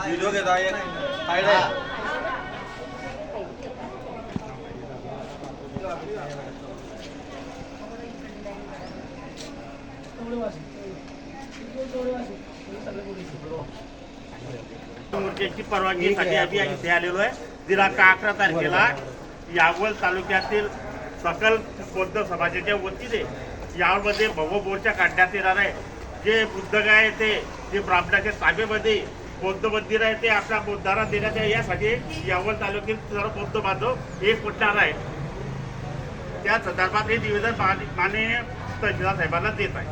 Video घेता येत मोर्चाची परवानगीसाठी आम्ही इथे आलेलो आहे. दिनांक 11 तारखेला यावल तालुक्यातील सकल बौद्ध समाजाच्या वतीने यावलमध्ये भव्य मोर्चा काढण्यात येणार आहे. जे बुद्धगया आहे ते ब्राह्मणाच्या ताब्यामध्ये बौद्ध मंदिर आहे ते आपल्या बौद्धांना देण्यात यासाठी यावल तालुक्यातील सर्व बौद्ध बांधव एक होणार आहे. त्या संदर्भात हे निवेदन माननीय तहसीलदार साहेबांना देत आहे.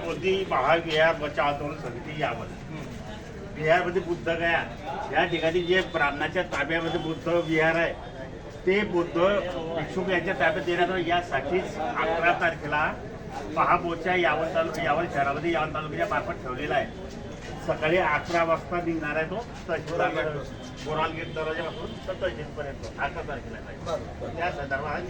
मोदी महाविहार बचाव आंदोलन समिती यावल बिहारमध्ये बुद्धगया या ठिकाणी जे ब्राह्मणाच्या ताब्यामध्ये बुद्ध विहार आहे ते बुद्ध भिक्षुक यांच्या ताब्यात देण्यात यासाठीच 11 तारखेला महामोर्चा यावल शहरामध्ये यावल तालुक्याच्या मार्फत ठेवलेला आहे. सकाळी 11 वाजता निघणार आहे तो तहसीलदार बोरालगेट दरवाजापासून तर तहसीलपर्यंत 11 तारखेला. त्या संदर्भात